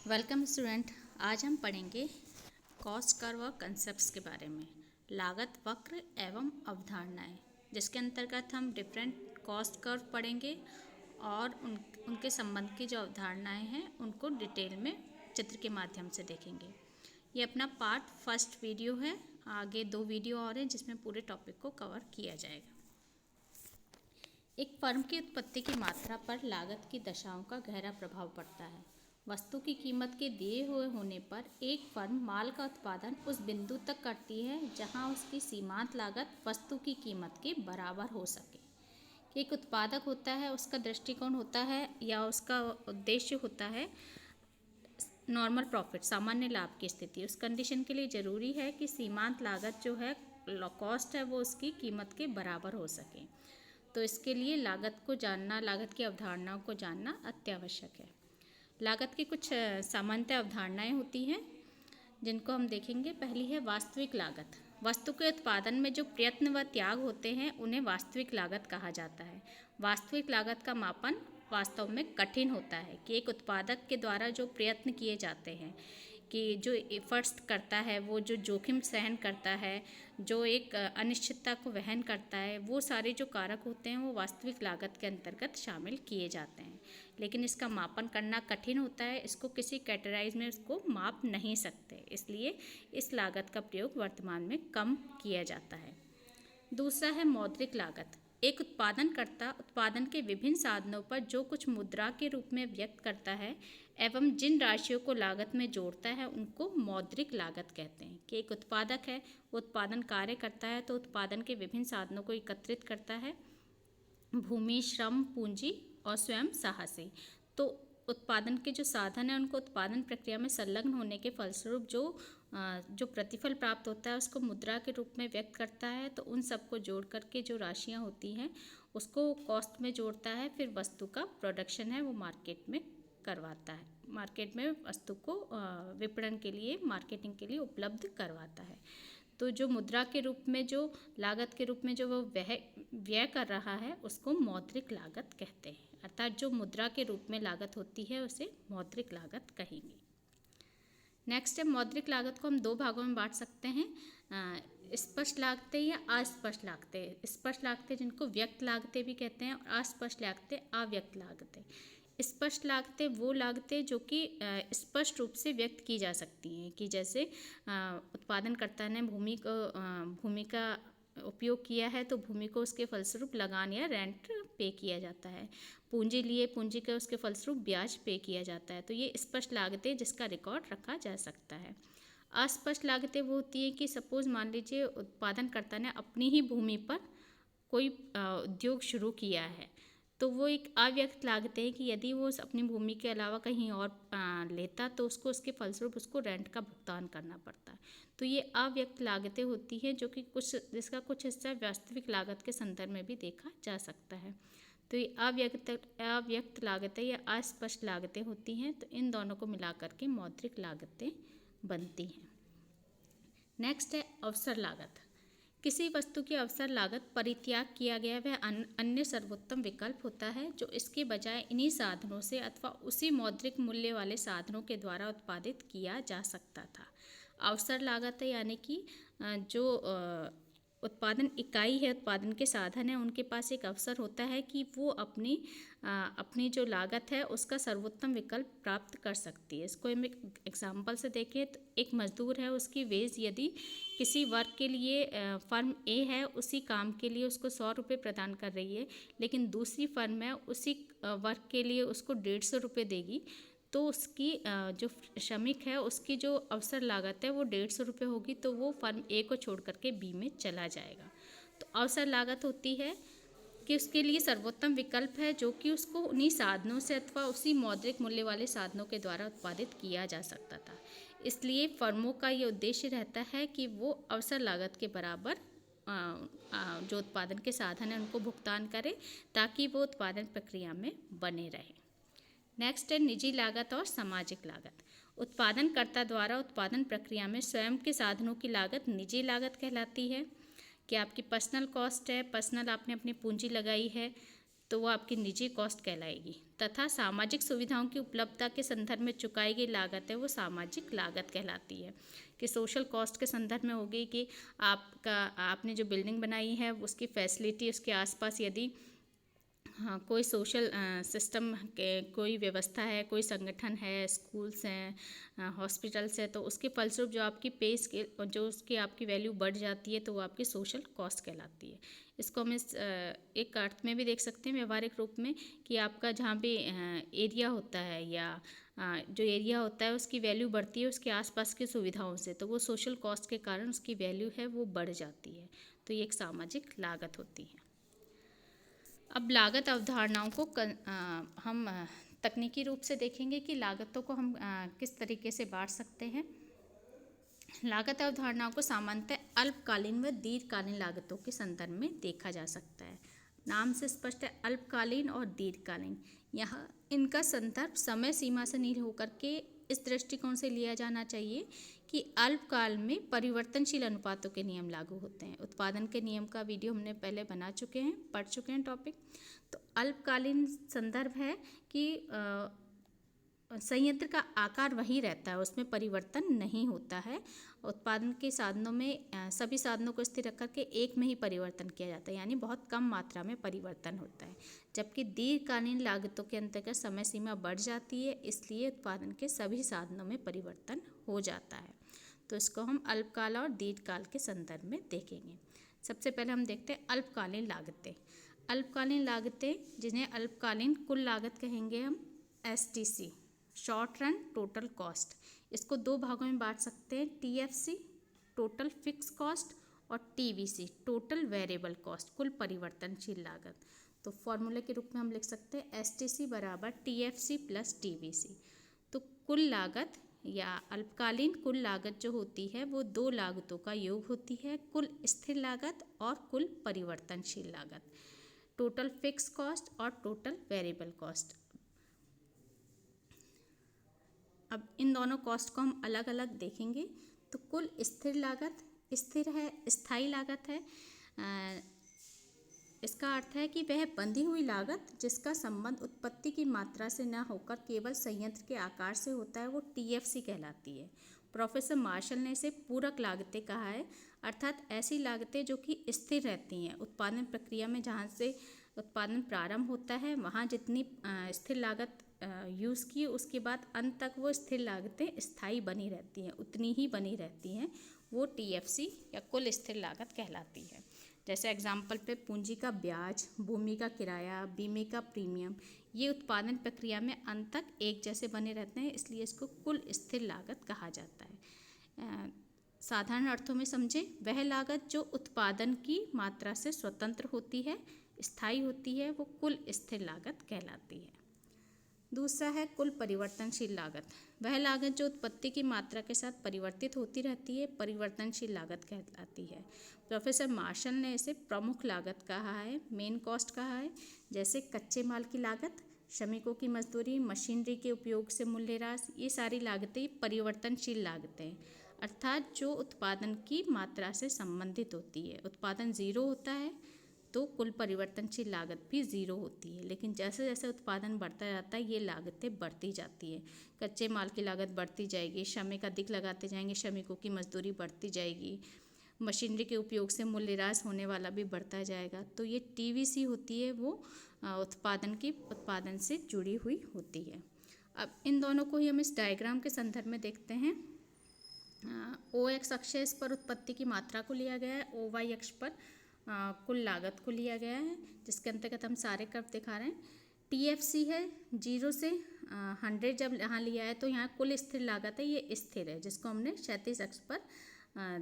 Welcome student. आज हम पढ़ेंगे कॉस्ट कर्व और कंसेप्ट्स के बारे में, लागत वक्र एवं अवधारणाएं, जिसके अंतर्गत हम डिफरेंट कॉस्ट कर्व पढ़ेंगे और उनके संबंध की जो अवधारणाएं हैं उनको डिटेल में चित्र के माध्यम से देखेंगे। ये अपना पार्ट फर्स्ट वीडियो है। आगे 2 वीडियो और हैं जिसमें पूरे टॉपिक को कवर किया जाएगा। एक फर्म की उत्पत्ति की मात्रा पर लागत की दशाओं का गहरा प्रभाव पड़ता है। वस्तु की कीमत के दिए हुए होने पर एक फर्म माल का उत्पादन उस बिंदु तक करती है जहां उसकी सीमांत लागत वस्तु की कीमत के बराबर हो सके। एक उत्पादक होता है, उसका दृष्टिकोण होता है या उसका उद्देश्य होता है नॉर्मल प्रॉफिट, सामान्य लाभ की स्थिति। उस कंडीशन के लिए ज़रूरी है कि सीमांत लागत जो है, कॉस्ट है, वो उसकी कीमत के बराबर हो सके। तो इसके लिए लागत को जानना, लागत की अवधारणाओं को जानना अत्यावश्यक है। लागत की कुछ सामान्यतः अवधारणाएं होती हैं जिनको हम देखेंगे। पहली है वास्तविक लागत। वस्तु के उत्पादन में जो प्रयत्न व त्याग होते हैं उन्हें वास्तविक लागत कहा जाता है। वास्तविक लागत का मापन वास्तव में कठिन होता है कि एक उत्पादक के द्वारा जो प्रयत्न किए जाते हैं, कि जो एफर्ट्स करता है, वो जो जोखिम सहन करता है, जो एक अनिश्चितता को वहन करता है, वो सारे जो कारक होते हैं वो वास्तविक लागत के अंतर्गत शामिल किए जाते हैं। लेकिन इसका मापन करना कठिन होता है, इसको किसी कैटेगराइज में इसको माप नहीं सकते, इसलिए इस लागत का प्रयोग वर्तमान में कम किया जाता है। दूसरा है मौद्रिक लागत। एक उत्पादनकर्ता उत्पादन के विभिन्न साधनों पर जो कुछ मुद्रा के रूप में व्यक्त करता है एवं जिन राशियों को लागत में जोड़ता है उनको मौद्रिक लागत कहते हैं। कि एक उत्पादक है, वो उत्पादन कार्य करता है तो उत्पादन के विभिन्न साधनों को एकत्रित करता है, भूमि, श्रम, पूंजी और स्वयं साहसी। तो उत्पादन के जो साधन हैं उनको उत्पादन प्रक्रिया में संलग्न होने के फलस्वरूप जो प्रतिफल प्राप्त होता है उसको मुद्रा के रूप में व्यक्त करता है। तो उन सबको जोड़ करके जो राशियां होती हैं उसको कॉस्ट में जोड़ता है, फिर वस्तु का प्रोडक्शन है वो मार्केट में करवाता है, मार्केट में वस्तु को विपणन के लिए, मार्केटिंग के लिए उपलब्ध करवाता है। तो जो मुद्रा के रूप में, जो लागत के रूप में जो वो व्यय कर रहा है उसको मौद्रिक लागत कहते हैं। अर्थात जो मुद्रा के रूप में लागत होती है उसे मौद्रिक लागत कहेंगे। नेक्स्ट है मौद्रिक लागत को हम 2 भागों में बांट सकते हैं, स्पष्ट लागतें या अस्पष्ट लागतें। स्पष्ट लागतें जिनको व्यक्त लागतें भी कहते हैं, और अस्पष्ट लागतें अव्यक्त लागतें। स्पष्ट लागतें वो लागतें जो कि स्पष्ट रूप से व्यक्त की जा सकती हैं, कि जैसे उत्पादनकर्ता ने भूमि का उपयोग किया है तो भूमि को उसके फलस्वरूप लगान या रेंट पे किया जाता है, पूंजी लिए, पूंजी का उसके फलस्वरूप ब्याज पे किया जाता है। तो ये स्पष्ट लागतें जिसका रिकॉर्ड रखा जा सकता है। अस्पष्ट लागतें वो होती हैं कि सपोज मान लीजिए उत्पादनकर्ता ने अपनी ही भूमि पर कोई उद्योग शुरू किया है, तो वो एक अव्यक्त लागतें हैं कि यदि वो अपनी भूमि के अलावा कहीं और लेता तो उसको उसके फलस्वरूप उसको रेंट का भुगतान करना पड़ता है। तो ये अव्यक्त लागतें होती हैं जो कि जिसका कुछ हिस्सा वास्तविक लागत के संदर्भ में भी देखा जा सकता है। तो ये अव्यक्त लागतें या अस्पष्ट लागतें होती हैं। तो इन दोनों को मिलाकर के मौद्रिक लागतें बनती हैं। नेक्स्ट है अवसर लागत। किसी वस्तु की अवसर लागत परित्याग किया गया वह अन्य सर्वोत्तम विकल्प होता है जो इसके बजाय इन्हीं साधनों से अथवा उसी मौद्रिक मूल्य वाले साधनों के द्वारा उत्पादित किया जा सकता था। अवसर लागत है यानी कि जो उत्पादन इकाई है, उत्पादन के साधन है, उनके पास एक अवसर होता है कि वो अपनी जो लागत है उसका सर्वोत्तम विकल्प प्राप्त कर सकती है। इसको हम एक एग्जाम्पल से देखें तो एक मजदूर है, उसकी वेज यदि किसी वर्क के लिए फर्म ए है उसी काम के लिए उसको 100 रुपये प्रदान कर रही है, लेकिन दूसरी फर्म है उसी वर्क के लिए उसको 150 रुपये देगी, तो उसकी जो श्रमिक है उसकी जो अवसर लागत है वो 150 रुपये होगी, तो वो फर्म ए को छोड़ करके बी में चला जाएगा। तो अवसर लागत होती है कि उसके लिए सर्वोत्तम विकल्प है जो कि उसको उन्हीं साधनों से अथवा उसी मौद्रिक मूल्य वाले साधनों के द्वारा उत्पादित किया जा सकता था। इसलिए फर्मों का ये उद्देश्य रहता है कि वो अवसर लागत के बराबर जो उत्पादन के साधन हैं उनको भुगतान करें ताकि वो उत्पादन प्रक्रिया में बने रहें। नेक्स्ट है निजी लागत और सामाजिक लागत। उत्पादनकर्ता द्वारा उत्पादन प्रक्रिया में स्वयं के साधनों की लागत निजी लागत कहलाती है। कि आपकी पर्सनल कॉस्ट है, पर्सनल आपने अपनी पूंजी लगाई है, तो वो आपकी निजी कॉस्ट कहलाएगी। तथा सामाजिक सुविधाओं की उपलब्धता के संदर्भ में चुकाई गई लागत है वो सामाजिक लागत कहलाती है। कि सोशल कॉस्ट के संदर्भ में होगी कि आपने जो बिल्डिंग बनाई है उसकी फैसिलिटी, उसके आसपास यदि हाँ कोई सोशल सिस्टम के कोई व्यवस्था है, कोई संगठन है, स्कूल्स हैं, हॉस्पिटल्स है, तो उसके फलस्वरूप जो आपकी पे स्केल जो उसकी आपकी वैल्यू बढ़ जाती है तो वो आपकी सोशल कॉस्ट कहलाती है। इसको हम इस एक अर्थ में भी देख सकते हैं व्यवहारिक रूप में कि आपका जहाँ भी एरिया होता है या जो एरिया होता है उसकी वैल्यू बढ़ती है उसके आसपास की सुविधाओं से, तो वो सोशल कॉस्ट के कारण उसकी वैल्यू है वो बढ़ जाती है। तो ये एक सामाजिक लागत होती है। अब लागत अवधारणाओं को हम तकनीकी रूप से देखेंगे कि लागतों को हम किस तरीके से बांट सकते हैं। लागत अवधारणाओं को सामान्यतः अल्पकालीन व दीर्घकालीन लागतों के संदर्भ में देखा जा सकता है। नाम से स्पष्ट है, अल्पकालीन और दीर्घकालीन। यहाँ इनका संदर्भ समय सीमा से नहीं होकर के इस दृष्टिकोण से लिया जाना चाहिए कि अल्पकाल में परिवर्तनशील अनुपातों के नियम लागू होते हैं। उत्पादन के नियम का वीडियो हमने पहले बना चुके हैं, पढ़ चुके हैं टॉपिक। तो अल्पकालीन संदर्भ है कि संयंत्र का आकार वही रहता है, उसमें परिवर्तन नहीं होता है। उत्पादन के साधनों में सभी साधनों को स्थिर रख करके एक में ही परिवर्तन किया जाता है, यानी बहुत कम मात्रा में परिवर्तन होता है। जबकि दीर्घकालीन लागतों के अंतर्गत समय सीमा बढ़ जाती है, इसलिए उत्पादन के सभी साधनों में परिवर्तन हो जाता है। तो इसको हम अल्पकाल और दीर्घकाल के संदर्भ में देखेंगे। सबसे पहले हम देखते हैं अल्पकालीन लागतें। अल्पकालीन लागतें जिन्हें अल्पकालीन कुल लागत कहेंगे हम, STC, short run total cost. इसको दो भागों में बांट सकते हैं, TFC टोटल फिक्स कॉस्ट और TVC टोटल वेरिएबल कॉस्ट, कुल परिवर्तनशील लागत। तो फॉर्मूले के रूप में हम लिख सकते हैं STC बराबर TFC प्लस TVC। तो कुल लागत या अल्पकालीन कुल लागत जो होती है वो दो लागतों का योग होती है, कुल स्थिर लागत और कुल परिवर्तनशील लागत, टोटल फिक्स कॉस्ट और टोटल वेरिएबल कॉस्ट। अब इन दोनों कॉस्ट को हम अलग अलग देखेंगे। तो कुल स्थिर लागत स्थिर है, स्थायी लागत है। इसका अर्थ है कि वह बंधी हुई लागत जिसका संबंध उत्पत्ति की मात्रा से न होकर केवल संयंत्र के आकार से होता है, वो TFC कहलाती है। प्रोफेसर मार्शल ने इसे पूरक लागतें कहा है, अर्थात ऐसी लागतें जो कि स्थिर रहती हैं। उत्पादन प्रक्रिया में जहाँ से उत्पादन प्रारंभ होता है वहाँ जितनी स्थिर लागत यूज़ की, उसके बाद अंत तक वो स्थिर लागतें स्थायी बनी रहती हैं, उतनी ही बनी रहती हैं, वो TFC या कुल स्थिर लागत कहलाती है। जैसे एग्जाम्पल पे पूंजी का ब्याज, भूमि का किराया, बीमे का प्रीमियम, ये उत्पादन प्रक्रिया में अंत तक एक जैसे बने रहते हैं, इसलिए इसको कुल स्थिर लागत कहा जाता है। साधारण अर्थों में समझे, वह लागत जो उत्पादन की मात्रा से स्वतंत्र होती है, स्थायी होती है, वो कुल स्थिर लागत कहलाती है। दूसरा है कुल परिवर्तनशील लागत। वह लागत जो उत्पत्ति की मात्रा के साथ परिवर्तित होती रहती है, परिवर्तनशील लागत कहलाती है। प्रोफेसर मार्शल ने इसे प्रमुख लागत कहा है, मेन कॉस्ट कहा है। जैसे कच्चे माल की लागत, श्रमिकों की मजदूरी, मशीनरी के उपयोग से मूल्यह्रास, ये सारी लागतें परिवर्तनशील लागतें हैं, अर्थात जो उत्पादन की मात्रा से संबंधित होती है। उत्पादन ज़ीरो होता है तो कुल परिवर्तनशील लागत भी ज़ीरो होती है, लेकिन जैसे जैसे उत्पादन बढ़ता जाता है ये लागतें बढ़ती जाती है। कच्चे माल की लागत बढ़ती जाएगी, श्रमिक अधिक लगाते जाएंगे, श्रमिकों की मजदूरी बढ़ती जाएगी, मशीनरी के उपयोग से मूल्यह्रास होने वाला भी बढ़ता जाएगा। तो ये TVC होती है, वो उत्पादन से जुड़ी हुई होती है। अब इन दोनों को ही हम इस डायग्राम के संदर्भ में देखते हैं। OX अक्ष पर उत्पत्ति की मात्रा को लिया गया है, OY अक्ष पर कुल लागत को लिया गया है, जिसके अंतर्गत हम सारे कर्व दिखा रहे हैं। TFC है 0 से 100 जब यहाँ लिया है तो यहाँ कुल स्थिर लागत है, ये स्थिर है, जिसको हमने क्षैतिज अक्ष पर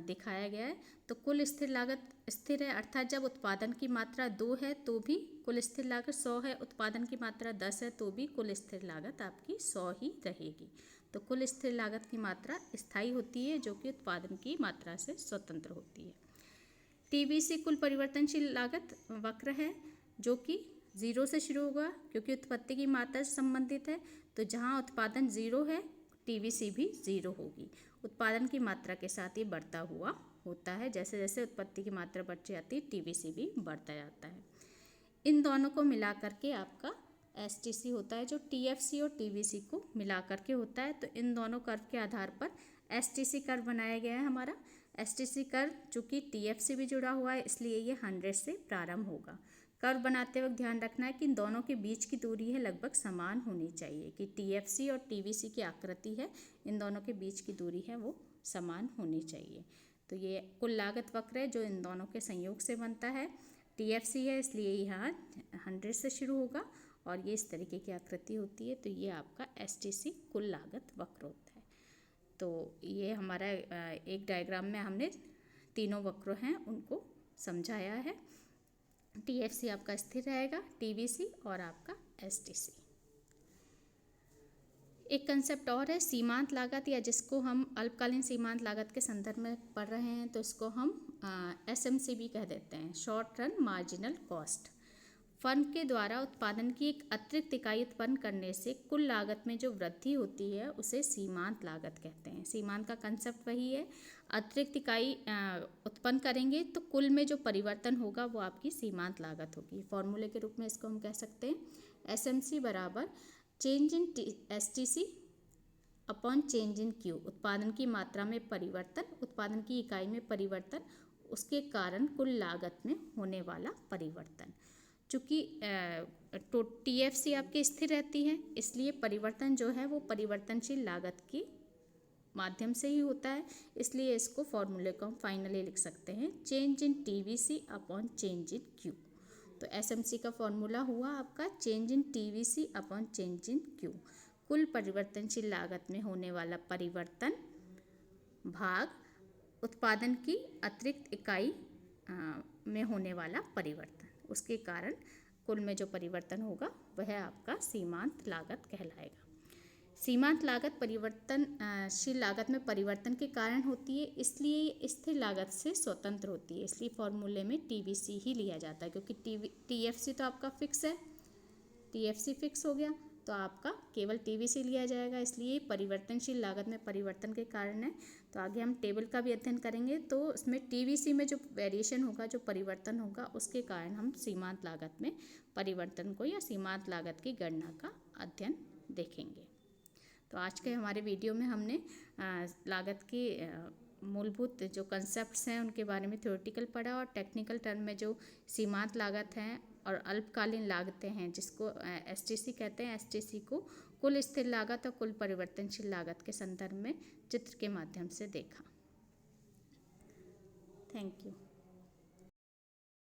दिखाया गया है। तो कुल स्थिर लागत स्थिर है, अर्थात जब उत्पादन की मात्रा 2 है तो भी कुल स्थिर लागत 100 है, उत्पादन की मात्रा 10 है तो भी कुल स्थिर लागत आपकी 100 ही रहेगी। तो कुल स्थिर लागत की मात्रा स्थायी होती है जो कि उत्पादन की मात्रा से स्वतंत्र होती है। TVC कुल परिवर्तनशील लागत वक्र है जो कि 0 से शुरू होगा क्योंकि उत्पत्ति की मात्रा से संबंधित है। तो जहाँ उत्पादन 0 है TVC भी 0 होगी। उत्पादन की मात्रा के साथ ये बढ़ता हुआ होता है, जैसे जैसे उत्पत्ति की मात्रा बढ़ती जाती है TVC भी बढ़ता जाता है। इन दोनों को मिला करके आपका एसटीसी होता है, जो टीएफसी और टीवीसी को मिला करके होता है। तो इन दोनों कर्व के आधार पर एसटीसी कर्व बनाया गया है हमारा। एसटीसी कर्व चूँकि टीएफसी भी जुड़ा हुआ है इसलिए ये 100 से प्रारंभ होगा। कर्व बनाते वक्त ध्यान रखना है कि इन दोनों के बीच की दूरी है लगभग समान होनी चाहिए, कि टीएफसी और टीवीसी की आकृति है, इन दोनों के बीच की दूरी है वो समान होनी चाहिए। तो ये कुल लागत वक्र है जो इन दोनों के संयोग से बनता है। टीएफसी है इसलिए यहाँ 100 से शुरू होगा और ये इस तरीके की आकृति होती है। तो ये आपका एसटीसी कुल लागत वक्र होता है। तो ये हमारा एक डायग्राम में हमने तीनों वक्र हैं उनको समझाया है। टीएफसी आपका स्थिर रहेगा, टीवीसी और आपका एसटीसी। एक कंसेप्ट और है सीमांत लागत, या जिसको हम अल्पकालीन सीमांत लागत के संदर्भ में पढ़ रहे हैं तो इसको हम एसएमसी भी कह देते हैं, short run marginal cost. Firm के द्वारा उत्पादन की एक अतिरिक्त इकाई उत्पन्न करने से कुल लागत में जो वृद्धि होती है उसे सीमांत लागत कहते हैं। सीमांत का कंसेप्ट वही है, अतिरिक्त इकाई उत्पन्न करेंगे तो कुल में जो परिवर्तन होगा वो आपकी सीमांत लागत होगी। फॉर्मूले के रूप में इसको हम कह सकते हैं एसएमसी बराबर change in STC upon change in Q. उत्पादन की मात्रा में परिवर्तन, उत्पादन की इकाई में परिवर्तन, उसके कारण कुल लागत में होने वाला परिवर्तन। चूँकि टीएफसी आपकी स्थिर रहती है इसलिए परिवर्तन जो है वो परिवर्तनशील लागत के माध्यम से ही होता है, इसलिए इसको फॉर्मूले को हम फाइनली लिख सकते हैं change in TVC upon change in Q. तो एसएमसी का फॉर्मूला हुआ आपका change in TVC upon change in Q, कुल परिवर्तनशील लागत में होने वाला परिवर्तन भाग उत्पादन की अतिरिक्त इकाई में होने वाला परिवर्तन, उसके कारण कुल में जो परिवर्तन होगा वह आपका सीमांत लागत कहलाएगा। सीमांत लागत परिवर्तनशील लागत में परिवर्तन के कारण होती है, इसलिए स्थिर लागत से स्वतंत्र होती है, इसलिए फॉर्मूले में टीवीसी ही लिया जाता है, क्योंकि टीएफसी तो आपका फिक्स है, टीएफसी फिक्स हो गया तो आपका केवल टीवीसी लिया जाएगा, इसलिए परिवर्तनशील लागत में परिवर्तन के कारण है। तो आगे हम टेबल का भी अध्ययन करेंगे तो उसमें टीवीसी में जो वेरिएशन होगा, जो परिवर्तन होगा, उसके कारण हम सीमांत लागत में परिवर्तन को या सीमांत लागत की गणना का अध्ययन देखेंगे। तो आज के हमारे वीडियो में हमने लागत की मूलभूत जो कंसेप्ट्स हैं उनके बारे में थ्योरेटिकल पढ़ा, और टेक्निकल टर्म में जो सीमांत लागत हैं और अल्पकालीन लागतें हैं जिसको एसटीसी कहते हैं, एसटीसी को कुल स्थिर लागत और कुल परिवर्तनशील लागत के संदर्भ में चित्र के माध्यम से देखा। Thank you.